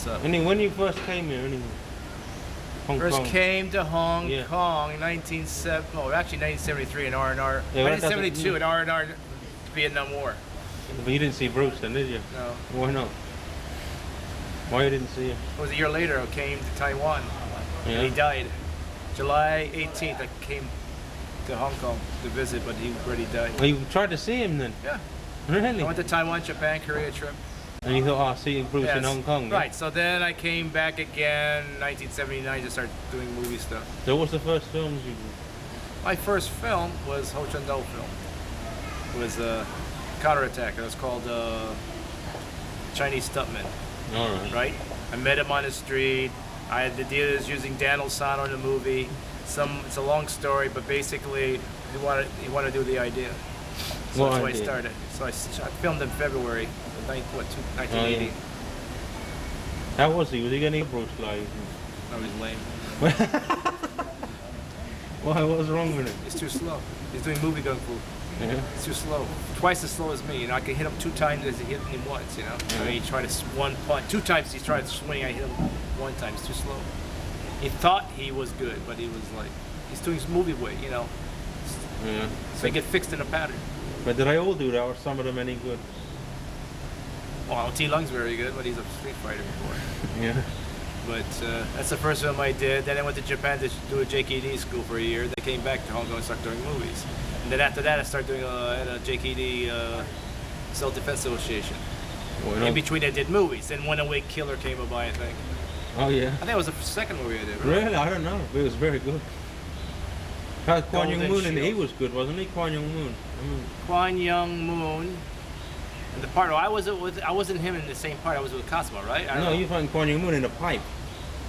what's up? And then when you first came here, anyway? Hong First Kong. came to Hong Yeah. Kong in 1973 in R&R. Yeah, well, 1972 in R&R Vietnam War. But you didn't see Bruce then, did you? No. Why not? Why you didn't see him? It was a year later I came to Taiwan. Yeah. And he died. July 18th I came to Hong Kong to visit, but he already died. Well, you tried to see him then? Yeah. Really? I went to Taiwan, Japan, Korea trip. And you thought, oh, I'll see Bruce in Yes. Hong Kong? Yeah? Right, so then I came back again 1979 to start doing movie stuff. So what's the first films you did? My first film was Ho Chun Do film. It was a counterattack. It was called Chinese Stuntman. All right. Right? I met him on the street. I had the deal is using Daniel Sano in the movie. It's a long story, but basically he wanted to do the idea. So that's why I started. So I filmed in February, 1980. Oh, yeah. How was he? Was he getting Bruce like? I was lame. Why? What was wrong with him? He's too slow. He's doing movie kung fu. Yeah. It's too slow. Twice as slow as me. You know, I can hit him 2 times as he hit me once. You know, I mean, he tried to one punch 2 times. He tried to swing. I hit him 1 time. It's too slow. He thought he was good, but he was like, he's doing his movie way. You know, Yeah. so he get fixed in a pattern. But did they all do that, or some of them any good? Well, T Lung's very good, but he's a street fighter before. Yeah. But that's the first film I did. Then I went to Japan to do a JKD school for a year. Then came back to Hong Kong and started doing movies. And then after that, I started doing at a JKD Self-Defense Association. Well, In between, I did movies. Then One Away Killer came by, I think. Oh yeah. I think it was the second movie I did. Right? Really? I don't know. It was very good. Kwan Golden Young Moon, and he Shield. was good, wasn't he? Kwan Young Moon. Kwan Young Moon. And the part, I wasn't him in the same part. I was with Cosmo, right? I don't No, know. you find Kwan Young Moon in a pipe.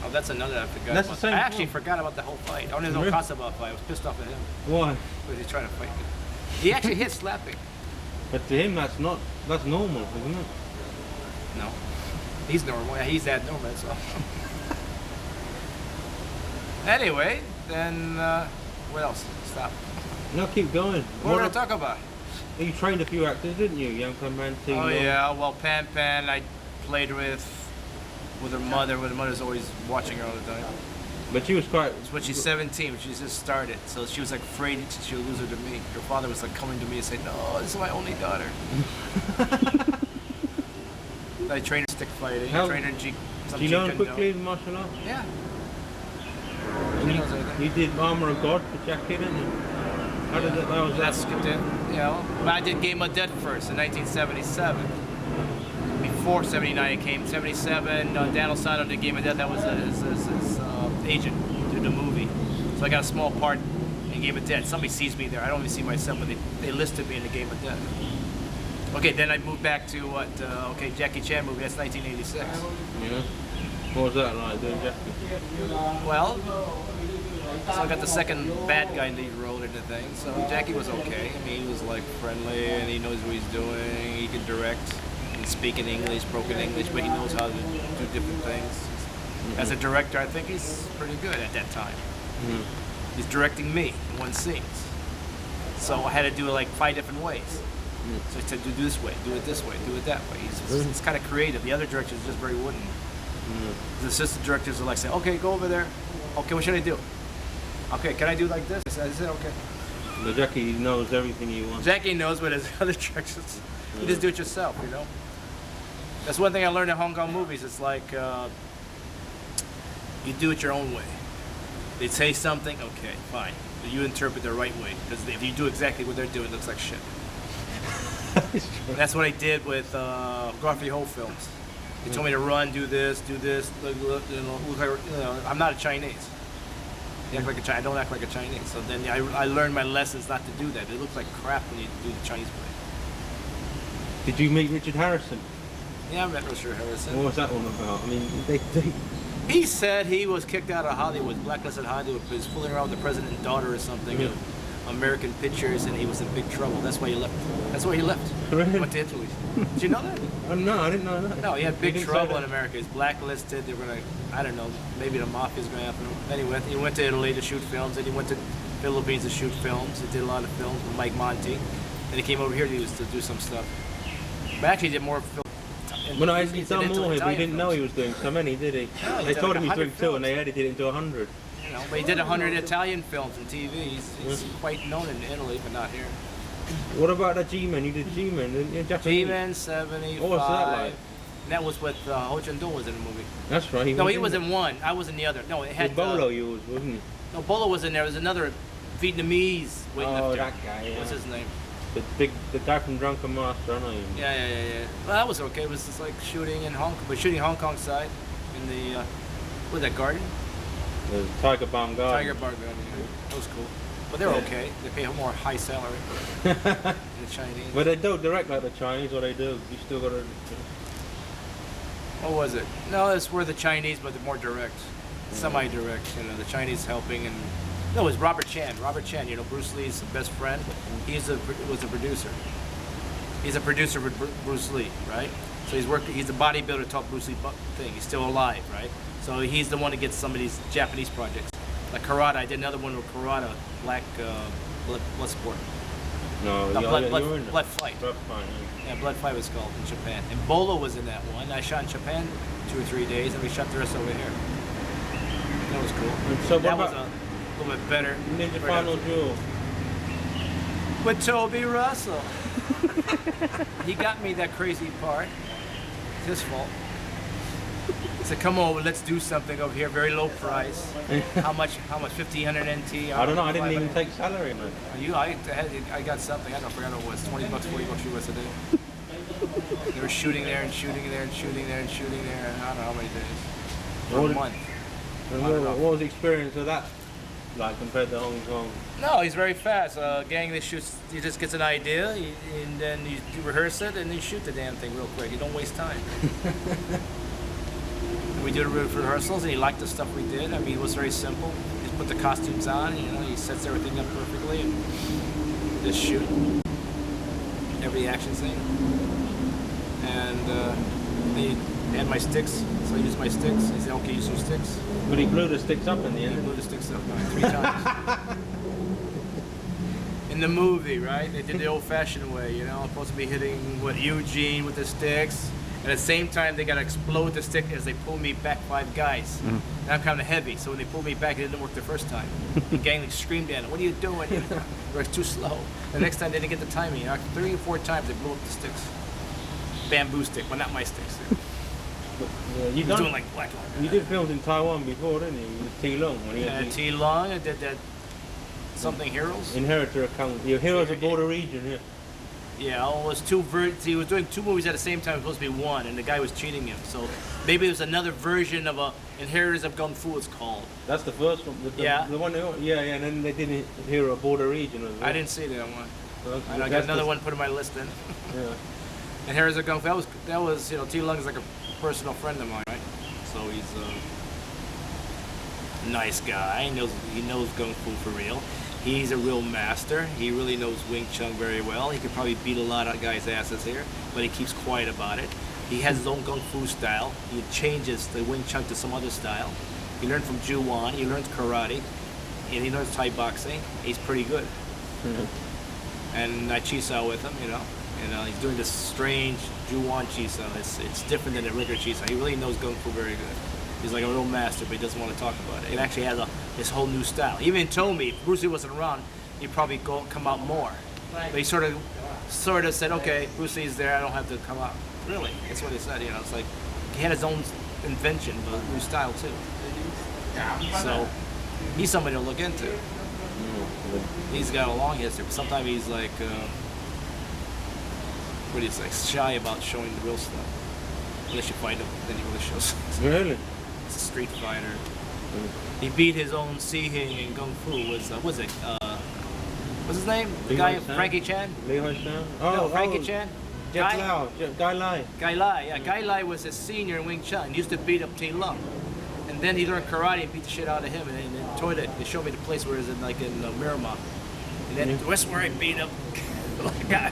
Oh, that's another I forgot. That's about. the same I actually film. forgot about the whole fight. I only know Really? Cosmo fight. I was pissed off at him Why? because he's trying to fight me. He actually hit slapping. But to him, that's normal, isn't it? No, he's normal. Yeah, he's that normal. So. Anyway, then what else? Stop. No, keep going. What did I talk about? You trained a few actors, didn't you? Young Man, Ting Oh Long. yeah, well Pan Pan I played with her mother. Her mother's always watching her all the time. But she was quite. When she's 17, when she just started, so she was like afraid she would lose her to me. Her father was like coming to me and saying, "No, this is my only daughter." I trained her stick fighting. I trained her in some She learned Jeet Kune Do. quickly in martial arts. Yeah. And She knows everything. you did Armor of God for Jackie, didn't you? How did that? That was That's that. good. You know, but I did Game of Death first in 1977. Before 79, it came 77. Daniel Sano did Game of Death. That was his agent did the movie. So I got a small part in Game of Death. Somebody sees me there. I don't even see myself, but they listed me in the Game of Death. Okay, then I moved back to what? Jackie Chan movie. That's 1986. Yeah. What was that like doing Jackie? Well, so I got the second bad guy lead role in the thing. So Jackie was okay. I mean, he was like friendly and he knows what he's doing. He can direct and speak in English, broken English, but he knows how to do different things. As a director, I think he's pretty good at that time. He's directing me in one scene. So I had to do it like 5 different ways. So he said, do this way, do it this way, do it that way. He's kind of creative. The other directors are just very wooden. The assistant directors are like saying, okay, go over there. Okay, what should I do? Okay, can I do like this? I said, okay. But Jackie knows everything he wants. Jackie knows what his other directors. You just do it yourself, you know? That's one thing I learned in Hong Kong movies. It's like, you do it your own way. They say something, okay, fine. But you interpret the right way. Because if you do exactly what they're doing, it looks like shit. That's what I did with Garfield Ho films. They told me to run, do this, look like, I'm not a Chinese. I act like a Chinese. I don't act like a Chinese. So then I learned my lessons not to do that. It looks like crap when you do the Chinese way. Did you meet Richard Harrison? Yeah, I met Richard Harrison. What was that one about? I mean, He said he was kicked out of Hollywood, blacklisted Hollywood, because he was fooling around with the president's daughter or something. Yeah. American Pictures, and he was in big trouble. That's why he left. That's why he left. Really? Went to Italy. Did you know that? No, I didn't know that. No, he had big didn't say trouble that. in America. He's blacklisted. They were gonna, I don't know, maybe the mafia's going after him. Anyway, he went to Italy to shoot films, and he went to Philippines to shoot films. He did a lot of films with Mike Monty, and he came over here to do some stuff. But actually, he did more film. And Well, no, he's he's done into more here, but he Italian didn't know films. he was doing so many, did he? No, he They did told like him he was doing 100 2 and they films. edited it into 100. You know, but he did 100 Italian films and TV. He's quite known in Italy, but not here. What about the G-Men? You did G-Men, didn't you? Japanese. G-Men 75. What was that like? And that was with Ho Chun-dong was in the movie. That's right. No, he in was it. in one. I was in the other. No, it had Bolo you was, wasn't he? No, Bolo was in there. There was another Vietnamese weightlifter. Oh, that guy, yeah. What's his name? The guy from Drunken Master, I know him. Yeah. Well, that was okay. It was just like shooting in Hong Kong, but shooting Hong Kong side in the what was that garden? The Tiger Balm Garden. Tiger Bar garden. Yeah. That was cool. But they're okay. They pay a more high salary than the Chinese. But they don't direct like the Chinese, or they do. You still gotta. What was it? No, it's where the Chinese, but they're more direct, semi-direct. You know, the Chinese helping and. No, it was Robert Chan. Robert Chan, you know, Bruce Lee's best friend. Was a producer. He's a producer with Bruce Lee, right? So he's a bodybuilder taught Bruce Lee thing. He's still alive, right? So he's the one that gets some of these Japanese projects. Like karate, I did another one with karate, black blood sport. No, No, you blood were in fight. Blood fight. Yeah, blood fight was called in Japan. And Bolo was in that one. I shot in Japan 2 or 3 days, and we shot the rest over here. That was cool. And so that what was about a little bit better. Ninja Final Duel? With Toby Russell. He got me that crazy part. It's his fault. He said, "Come over, let's do something over here. Very low price. How much? 1,500 NT." I don't know. I didn't even 500. take salary, man. I got something. I don't forget what it was. $20, $40 US a day. They were shooting there and shooting there and shooting there and shooting there. And I don't know how many days. For a month. And what was the experience of that like compared to Hong Kong? No, he's very fast. Gang that shoots, he just gets an idea, and then you rehearse it, and you shoot the damn thing real quick. You don't waste time. We did rehearsals, and he liked the stuff we did. I mean, it was very simple. He just put the costumes on, you know, he sets everything up perfectly, and just shoot every action scene. And he had my sticks, so I used my sticks. He said, "Okay, use some sticks." But he blew the sticks up in the He end. blew the sticks up 3 times. In the movie, right? They did the old-fashioned way, you know, supposed to be hitting Eugene with the sticks, and at the same time they gotta explode the stick as they pull me back 5 guys. And I'm kind of heavy, so when they pulled me back, it didn't work the first time. The gang like screamed at him, "What are you doing?" It was too slow. The next time they didn't get the timing. You know, 3 or 4 times they blew up the sticks. Bamboo stick, well, not my sticks. Yeah, He was doing like black. You did films in Taiwan before, didn't you? With T Long when he had the T Long, I did that something Heroes. Inheritor account. Your Heroes of Border Region, yeah. Yeah, it was he was doing 2 movies at the same time. It was supposed to be one, and the guy was cheating him. So maybe it was another version of Inheritors of Kung Fu. It's called. That's the first one. Yeah. The one. Yeah, and then they did Hero of Border Region as well. I didn't see that one. So I got another one put on my list then. Yeah. Inheritors of Kung Fu. That was you know, T Lung is like a personal friend of mine, right? So he's a nice guy. He knows Kung Fu for real. He's a real master. He really knows Wing Chun very well. He could probably beat a lot of guys' asses here, but he keeps quiet about it. He has his own Kung Fu style. He changes the Wing Chun to some other style. He learned from Ju Wan. He learns karate, and he learns Thai boxing. He's pretty good. And I chisao with him, you know. And he's doing this strange Ju Wan chisao. It's different than the regular chisao. He really knows Kung Fu very good. He's like a real master, but he doesn't want to talk about it. It actually has this whole new style. He even told me if Bruce Lee wasn't around, he'd probably come out more. But he sort of said, "Okay, Bruce Lee's there. I don't have to come out." Really, that's what he said. You know, it's like he had his own invention, but a new style too. So he's somebody to look into. He's got a long history, but sometimes he's like, what do you say, shy about showing the real stuff. Unless you fight him, then he really shows. Really? He's a street fighter. He beat his own Si-Hing in Kung Fu. What's his name? The guy, Frankie Chan? Lee Hoi Shan? No, Frankie Chan. Jeff Lau, Guy Lai. Guy Lai, yeah. Guy Lai was a senior in Wing Chun. He used to beat up T Lung. And then he learned karate and beat the shit out of him. And in the toilet, they showed me the place where it was in, like in Miramar. And then that's where I beat up the guy.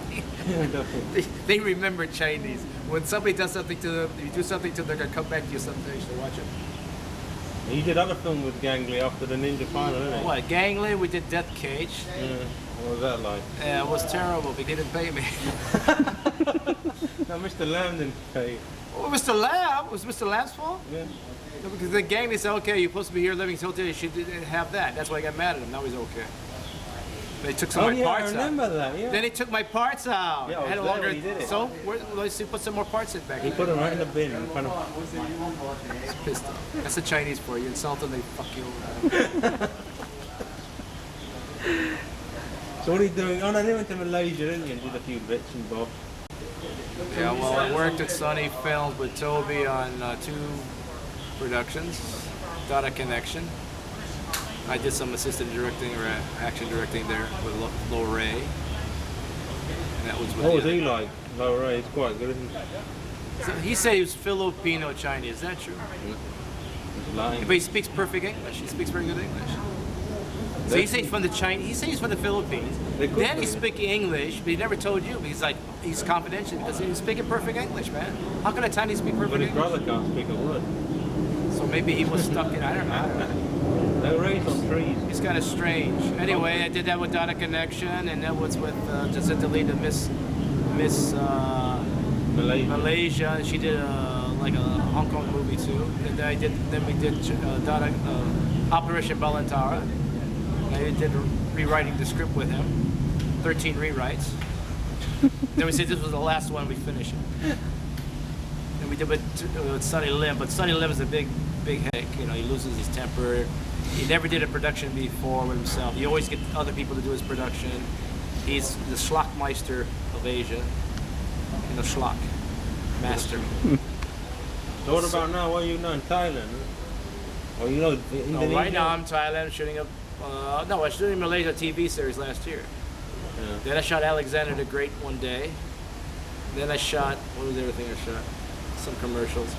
They remember Chinese. When somebody does something to them, if you do something to them, they're going to come back to you someday. You should watch it. You did other films with Gang Lee after the Ninja Final, didn't you? What, Gang Lee? We did Death Cage. Yeah. What was that like? Yeah, it was terrible. They didn't pay me. No, Mr. Lamb didn't pay. Oh, Mr. Lamb? Was Mr. Lamb's fault? Yeah. No, because the gang, they said, okay, you're supposed to be here living hotel, you should have that. That's why I got mad at him. Now he's okay. They took some of my parts I remember out. that, yeah. Then they took my parts out. Yeah, I I had was a there longer. when he did it. So, let's see, put some more parts in back. He put them right in the bin in front of. He's pissed off. That's the Chinese for you. Insult them, they fuck you over. So what are you doing? Oh no, they went to Malaysia, didn't you? And did a few bits and bobs. Yeah, well, I worked at Sunny Films with Toby on 2 productions, Data Connection. I did some assistant directing or action directing there with Lo Ray. And that was with What was he like? Low Ray, he's quite good, isn't he? So he said he was Filipino Chinese. Is that true? He's lying. But he speaks perfect English. He speaks very good English. So he says he's from the Chinese. He says he's from the Philippines. Then he's speaking English, but he never told you. He's like he's confidential because he's speaking perfect English, man. How can a Chinese speak perfect But his English? brother can't speak a word. So maybe he was stuck in. I don't know. They raised on trees. He's kind of strange. Anyway, I did that with Data Connection, and that was with Jacinta Lee, the Miss Malaysia. She did like a Hong Kong movie too. And then we did Operation Balantara. I did rewriting the script with him, 13 rewrites. Then we said this was the last one, we finish it. And we did with Sonny Lim, but Sonny Lim is a big headache. You know, he loses his temper. He never did a production before with himself. He always get other people to do his production. He's the schlockmeister of Asia. You know, schlock, master. So what about now? What are you now in Thailand? Or you know, Indonesia? Right now I'm in Thailand shooting a. No, I was shooting Malaysia TV series last year. Yeah. Then I shot Alexander the Great one day. Then I shot, what was the other thing I shot? Some commercials.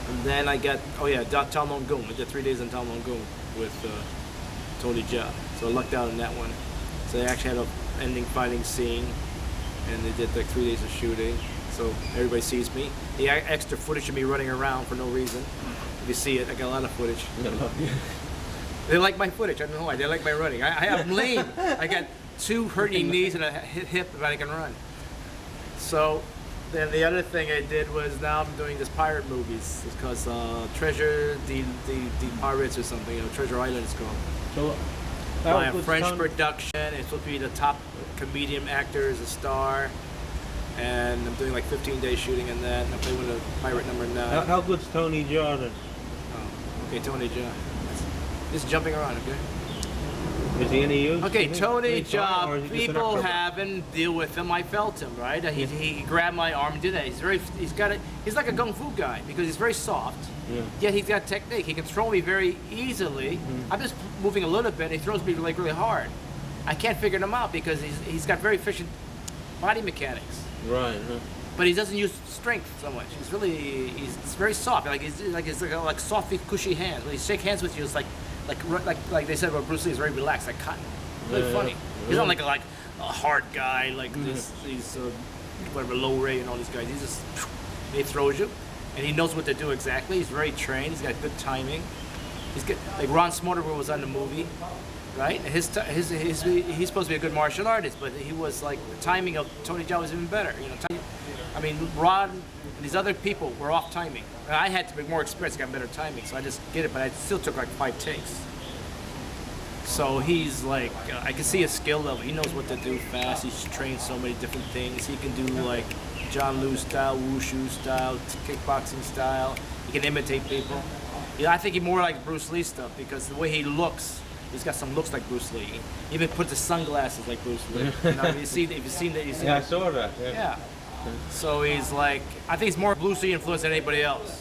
And then I got, Tom Long Goong. I did 3 days in Tom Long Goong with Tony Jaa. So I lucked out in that one. So they actually had an ending fighting scene. And they did like 3 days of shooting. So everybody sees me. The extra footage of me running around for no reason. If you see it, I got a lot of footage. They like my footage. I don't know why. They like my running. I'm lame. I got 2 hurting knees and a hip, but I can run. So then the other thing I did was now I'm doing this pirate movies. It's called Treasure the Pirates or something. You know, Treasure Island it's called. So By a French production. It's supposed to be the top comedian actor as a star. And I'm doing like 15 days shooting in that. And I play with a pirate number 9. How good's Tony Jaa then? Oh, okay, Tony Jaa. Just jumping around, okay? Is he any use? Okay, Tony Or Jaa, is he just an people acrobat? haven't deal with him. I felt him, right? He grabbed my arm and did that. He's like a kung fu guy because he's very soft. Yeah. Yet he's got technique. He can throw me very easily. I'm just moving a little bit. And he throws me like really hard. I can't figure him out because he's got very efficient body mechanics. Right. Huh? But he doesn't use strength so much. He's very soft. He's like soft, cushy hands. When he shake hands with you, it's like they said about Bruce Lee, he's very relaxed, like cotton. Really funny. He's not like a hard guy like this. These whatever Lo Ray and all these guys. He throws you, and he knows what to do exactly. He's very trained. He's got good timing. He's good. Like Ron Smotherwell was on the movie, right? He's supposed to be a good martial artist, but he was like the timing of Tony Jaa was even better. You know, I mean, Ron and these other people were off timing. And I had to be more experienced, got better timing, so I just get it. But I still took like 5 takes. So he's like, I can see his skill level. He knows what to do fast. He's trained so many different things. He can do like John Liu style, wushu style, kickboxing style. He can imitate people. Yeah, I think he's more like Bruce Lee stuff because the way he looks, he's got some looks like Bruce Lee. He even put the sunglasses like Bruce Lee. You know, if you've seen that. Yeah, I saw that. Yeah. So he's like, I think he's more Bruce Lee influenced than anybody else.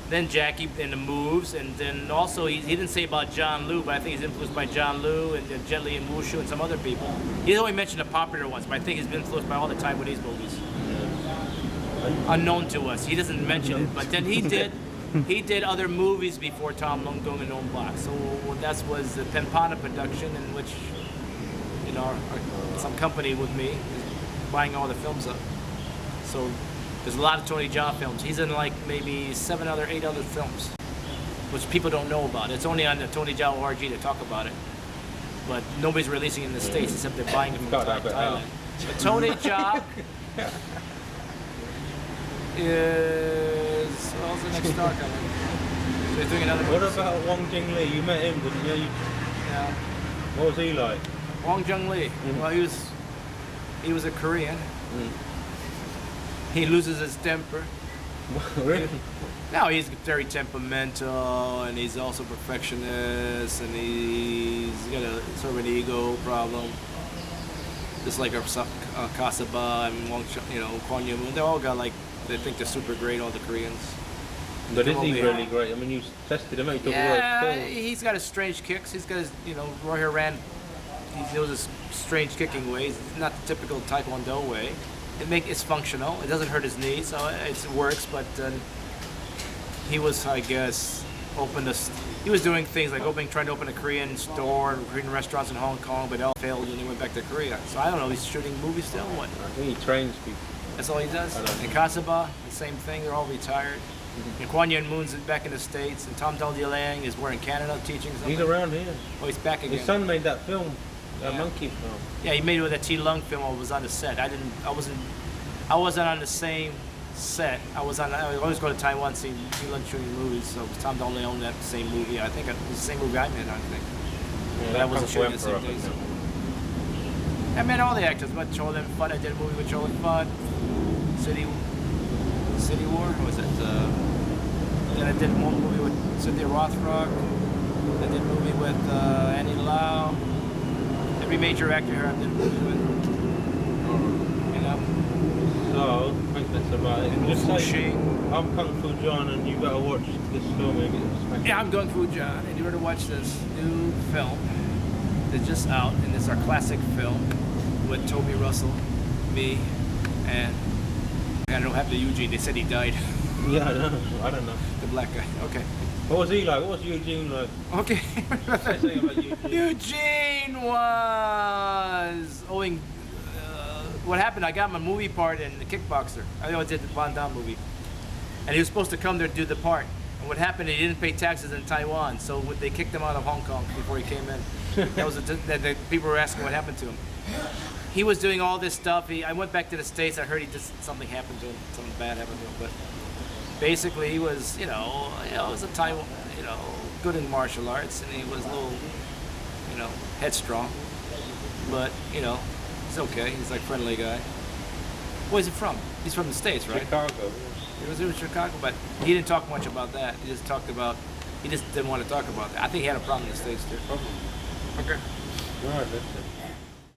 Then Jackie in the moves, and then also he didn't say about John Liu, but I think he's influenced by John Liu and Jet Li and Wushu and some other people. He only mentioned the popular ones, but I think he's been influenced by all the Taiwanese movies. Unknown to us. He doesn't mention it, but then he did. He did other movies before Tom Long Goong and On Block. So that was the Penpana production, in which, you know, some company with me is buying all the films up. So there's a lot of Tony Jaa films. He's in like maybe 8 other films, which people don't know about. It's only on the Tony Jaa ORG to talk about it. But nobody's releasing it in the States except they're buying it from Thailand. But Tony Jaa, is what's the next star coming? They're doing another What movie. about Wong Jing Lee? You met him, didn't you? Yeah. What was he like? Wong Jung Lee. Well, he was a Korean. He loses his temper. Really? No, he's very temperamental, and he's also perfectionist, and he's got a sort of an ego problem. Just like Kasaba and Kwon Young-moon, they all got like they think they're super great, all the Koreans. But is he really great? I mean, you tested him out. You Yeah, he's got his strange kicks. He's got his, Roy Horan. He knows his strange kicking ways. It's not the typical Taekwondo way. It's functional. It doesn't hurt his knee, so it works. But he was, I guess, he was doing things like trying to open a Korean store, Korean restaurants in Hong Kong, but it all failed when he went back to Korea. So I don't know. He's shooting movies still. What? I think he trains people. That's all he does. And Kasaba, the same thing. They're all retired. And Kwon Young-moon's back in the States, and Tom Dal-Liang is in Canada teaching something. He's around here. Oh, he's back again. His son made that film, that Yeah. monkey film. Yeah, he made it with a T Lung film. I was on the set. I wasn't on the same set. I always go to Taiwan to see T Lung shooting movies. So Tom Dal-Liang owned that same movie. I think it was the same movie I made. I think. Yeah, But I wasn't shooting the same Emperor, day. So. I met all the actors. Met Cholin Fudd. I did a movie with Cholin Fudd. City War. What was it? Then I did one movie with Cynthia Rothrock. I did a movie with Annie Lau. Every major actor here I did a movie with. So, I think that's about it. And Just Fu say, Xing. I'm Kung Fu John, and you better watch this film and get smacked. Yeah, I'm Kung Fu John, and you better watch this new film that's just out, and it's our classic film with Toby Russell, me, and I don't have the Eugene. They said he died. Yeah, I don't know. The black guy. Okay. What was he like? What was Eugene like? Okay. Say about Eugene. Eugene was owing. What happened? I got my movie part in The Kickboxer. I did the Van Damme movie, and he was supposed to come there to do the part. And what happened? He didn't pay taxes in Taiwan, so they kicked him out of Hong Kong before he came in. That was the people were asking what happened to him. He was doing all this stuff. I went back to the States. I heard something happened to him. Something bad happened to him. But basically, he was, was a Taiwan, good in martial arts, and he was a little, headstrong. But he's okay. He's like a friendly guy. Where's he from? He's from the States, right? Chicago. He was in Chicago, but he didn't talk much about that. He just didn't want to talk about that. I think he had a problem in the States too. Okay. All right, that's it.